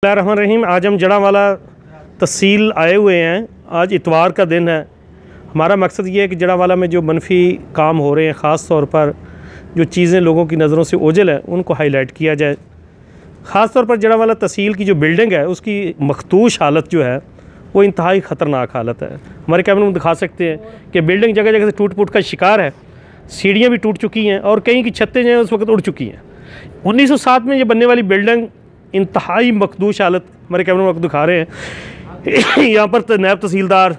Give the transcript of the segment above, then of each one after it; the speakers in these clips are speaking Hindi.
रहीम। आज हम जड़ांवाला तहसील आए हुए हैं। आज इतवार का दिन है। हमारा मकसद ये है कि जड़ांवाला में जो मनफी काम हो रहे हैं, ख़ास तौर पर जो चीज़ें लोगों की नज़रों से ओझल है उनको हाईलाइट किया जाए। ख़ास तौर पर जड़ांवाला तहसील की जो बिल्डिंग है उसकी मखदूश हालत जो है वो इंतहाई ख़तरनाक हालत है। हमारे कैमरे में दिखा सकते हैं कि बिल्डिंग जगह जगह से टूट फूट का शिकार है। सीढ़ियाँ भी टूट चुकी हैं और कहीं की छतें जो हैं उस वक्त उड़ चुकी हैं। 1907 में ये बनने वाली बिल्डिंग इंतहाई मखदूश हालत हमारे कैमरे में दिखा रहे हैं। यहाँ पर तो नायब तहसीलदार,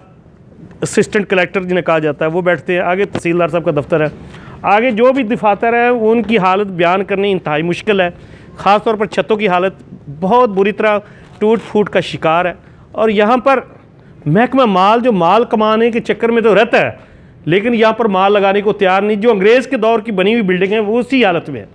असिस्टेंट कलेक्टर जिन्हें कहा जाता है, वो बैठते हैं। आगे तहसीलदार साहब का दफ्तर है। आगे जो भी दफातर है उनकी हालत बयान करनी इंतहाई मुश्किल है। ख़ास तौर पर छतों की हालत बहुत बुरी तरह टूट फूट का शिकार है। और यहाँ पर महकमा माल जो माल कमाने के चक्कर में तो रहता है, लेकिन यहाँ पर माल लगाने को तैयार नहीं। जो अंग्रेज़ के दौर की बनी हुई बिल्डिंग है वो उसी हालत में है।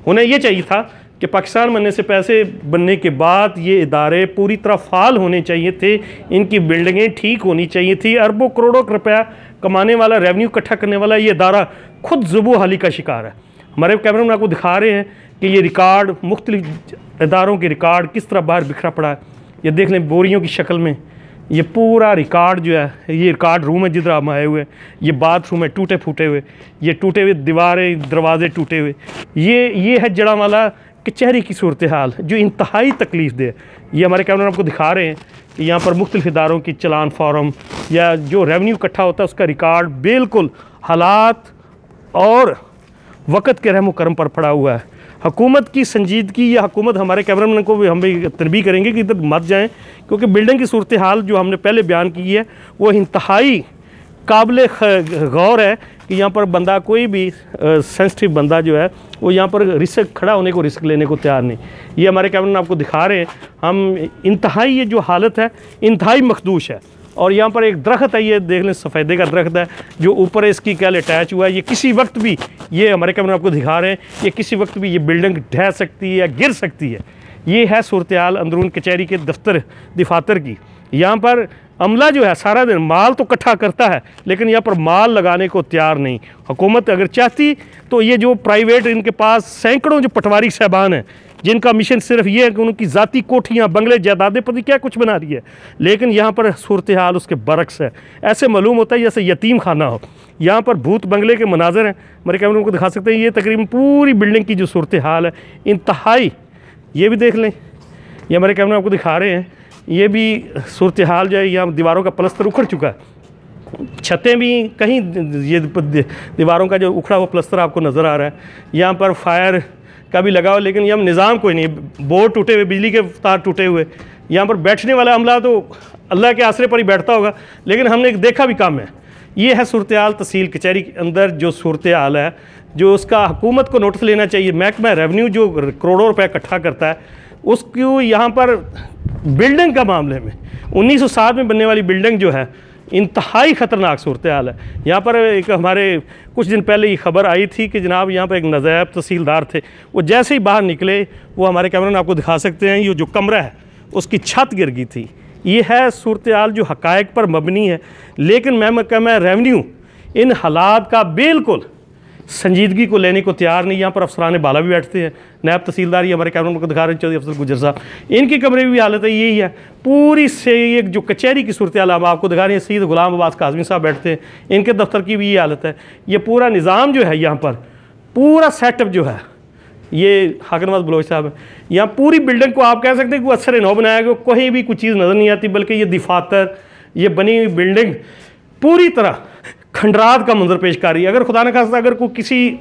उन्हें ये चाहिए था कि पाकिस्तान बनने से पैसे बनने के बाद ये इदारे पूरी तरह फाल होने चाहिए थे, इनकी बिल्डिंगें ठीक होनी चाहिए थी। अरबों करोड़ों रुपया कमाने वाला, रेवेन्यू इकट्ठा करने वाला ये इदारा खुद ज़ुबो हाली का शिकार है। हमारे कैमरे में आपको दिखा रहे हैं कि ये रिकॉर्ड, मुख्तलिफ इदारों के रिकॉर्ड किस तरह बाहर बिखरा पड़ा है। ये देख लें बोरियों की शक्ल में ये पूरा रिकॉर्ड जो है, ये रिकॉर्ड रूम है जिधर हम आए हुए। ये बाथरूम है टूटे फूटे हुए, ये टूटे हुए दीवारें, दरवाजे टूटे हुए। ये है जड़ांवाला कचहरी की सूरत हाल जो इंतहाई तकलीफ़ दे। ये हमारे कैमरे में आपको दिखा रहे हैं कि यहाँ पर मुख्तलिफ इदारों की चलान फॉर्म या जो रेवेन्यू इकट्ठा होता है उसका रिकॉर्ड बिल्कुल हालात और वक़्त के रहम करम पर पड़ा हुआ है। हुकूमत की संजीदगी या हुकूमत, हमारे कैमरामैन को भी हम भी तरबीह करेंगे कि इधर मत जाएँ, क्योंकि बिल्डिंग की सूरत हाल जो हमने पहले बयान की है वो इंतहाई काबिल गौर है कि यहाँ पर बंदा, कोई भी सेंसिटिव बंदा जो है वो यहाँ पर रिस्क खड़ा होने को, रिस्क लेने को तैयार नहीं। ये हमारे कैमरे में आपको दिखा रहे हैं हम। इंतहाई ये जो हालत है इंतहाई मखदूश है। और यहाँ पर एक दरख्त है, ये देख लें सफ़ेदे का दरख्त है जो ऊपर इसकी क्या अटैच हुआ है। ये किसी वक्त भी, ये हमारे कैमरे में आपको दिखा रहे हैं, ये किसी वक्त भी ये बिल्डिंग ढह सकती है या गिर सकती है। ये है सूरत हाल अंदरून कचहरी के दफातर की। यहाँ पर अमला जो है सारा दिन माल तो इकट्ठा करता है, लेकिन यहाँ पर माल लगाने को तैयार नहीं। हुकूमत अगर चाहती तो ये जो प्राइवेट, इनके पास सैकड़ों जो पटवारी साहबान हैं जिनका मिशन सिर्फ ये है कि उनकी ज़ाती कोठियाँ, बंगले, जायदादें पता क्या कुछ बना रही है, लेकिन यहाँ पर सूरत हाल उसके बरक्स है। ऐसे मालूम होता है जैसे यतीम खाना हो। यहाँ पर भूत बंगले के मनाजर हैं, हमारे कैमरे को दिखा सकते हैं। ये तकरीबन पूरी बिल्डिंग की जो सूरत हाल है इंतहाई, ये भी देख लें, ये हमारे कैमरे आपको दिखा रहे हैं। ये भी सूरत हाल जो है, यहाँ दीवारों का प्लस्तर उखड़ चुका है। छतें भी कहीं, ये दीवारों का जो उखड़ा हुआ प्लस्तर आपको नज़र आ रहा है। यहाँ पर फायर का भी लगा हुआ, लेकिन यहाँ निज़ाम कोई नहीं। बोर्ड टूटे हुए, बिजली के तार टूटे हुए। यहाँ पर बैठने वाला अमला तो अल्लाह के आसरे पर ही बैठता होगा, लेकिन हमने देखा भी कम है। ये है सूरत हाल तहसील कचहरी के अंदर जो सूरत हाल है, जो उसका हुकूमत को नोटिस लेना चाहिए। महकमा रेवेन्यू जो करोड़ों रुपये इकट्ठा करता है, उसको यहाँ पर बिल्डिंग का मामले में 1907 में बनने वाली बिल्डिंग जो है इंतहाई ख़तरनाक सूरत हाल है। यहाँ पर एक हमारे कुछ दिन पहले ये खबर आई थी कि जनाब यहाँ पर एक नायब तहसीलदार थे, वो जैसे ही बाहर निकले, वो हमारे कैमरे में आपको दिखा सकते हैं, ये जो कमरा है उसकी छत गिर गई थी। ये है सूरत हाल जो हक़ाइक़ पर मबनी है, लेकिन महकमा रेवेन्यू इन हालात का बिल्कुल संजीदगी को लेने को तैयार नहीं। यहाँ पर अफसरान बाला भी बैठते हैं। नायब तहसीलदार ये हमारे कैमरे को दिखा रहे हैं, चौधरी अफसर गुजर साहब, इनकी कमरे में भी हालत है यही है। पूरी से एक जो कचहरी की सूरत हाल आपको दिखा रहे हैं, सईद गुलाम अब्बास काज़मी साहब बैठते हैं, इनके दफ्तर की भी ये हालत है। ये पूरा निज़ाम जो है, यहाँ पर पूरा सेटअप जो है, ये हाकिम नवाज बलोच साहब है। यहाँ पूरी बिल्डिंग को आप कह सकते हैं कि असर नौ बनाया गया, कोई भी कोई चीज़ नज़र नहीं आती, बल्कि ये दफातर, ये बनी हुई बिल्डिंग पूरी तरह खंडरात का मंजर पेश कर रही है। अगर खुदा न खास्ता अगर कोई किसी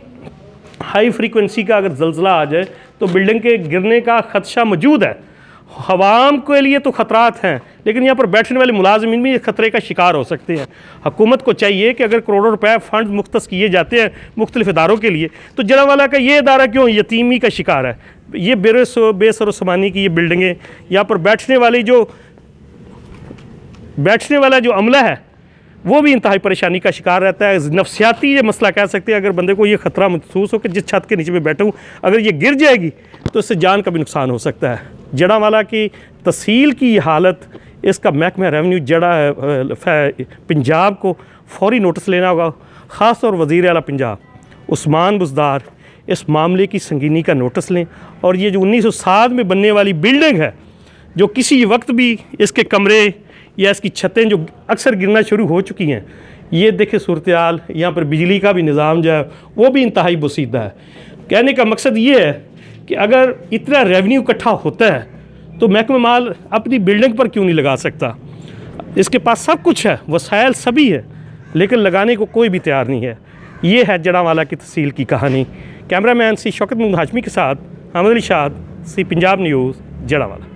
हाई फ्रीक्वेंसी का अगर जल्जला आ जाए तो बिल्डिंग के गिरने का खदशा मौजूद है। हवाम के लिए तो ख़तरात हैं, लेकिन यहाँ पर बैठने वाले मुलाजिमीन भी ख़तरे का शिकार हो सकते हैं। हुकूमत को चाहिए कि अगर करोड़ों रुपए फ़ंड मुख्तस किए जाते हैं मुख्तलिफ इदारों के लिए, तो जड़ांवाला का ये इदारा क्यों यतीमी का शिकार है। ये बेसरोसामानी की ये बिल्डिंगें, यहाँ पर बैठने वाला जो अमला है वो भी इंतहाई परेशानी का शिकार रहता है। नफसियाती ये मसला कह सकते हैं। अगर बंदे को ये ख़तरा महसूस हो कि जिस छत के नीचे में बैठूँ अगर ये गिर जाएगी तो इससे जान का भी नुकसान हो सकता है। जड़ांवाला की तहसील की ये हालत, इसका महकमा रेवेन्यू पंजाब को फौरी नोटिस लेना होगा। ख़ास तौर वज़ीर आला पंजाब उस्मान बुज़दार इस मामले की संगीनी का नोटिस लें। और ये जो 1907 में बनने वाली बिल्डिंग है, जो किसी वक्त भी इसके कमरे या इसकी छतें जो अक्सर गिरना शुरू हो चुकी हैं। ये देखे सूरत हाल, यहाँ पर बिजली का भी निज़ाम जो है वो भी इंतहाई बोसीदा है। कहने का मकसद ये है कि अगर इतना रेवेन्यू इकट्ठा होता है तो महकमा माल अपनी बिल्डिंग पर क्यों नहीं लगा सकता। इसके पास सब कुछ है, वसाइल सभी है, लेकिन लगाने को कोई भी तैयार नहीं है। ये है जड़ांवाला की तहसील की कहानी। कैमरामैन सी शौकत महमूद हाशमी के साथ अहमद अली शाद, सी पंजाब न्यूज़, जड़ांवाला।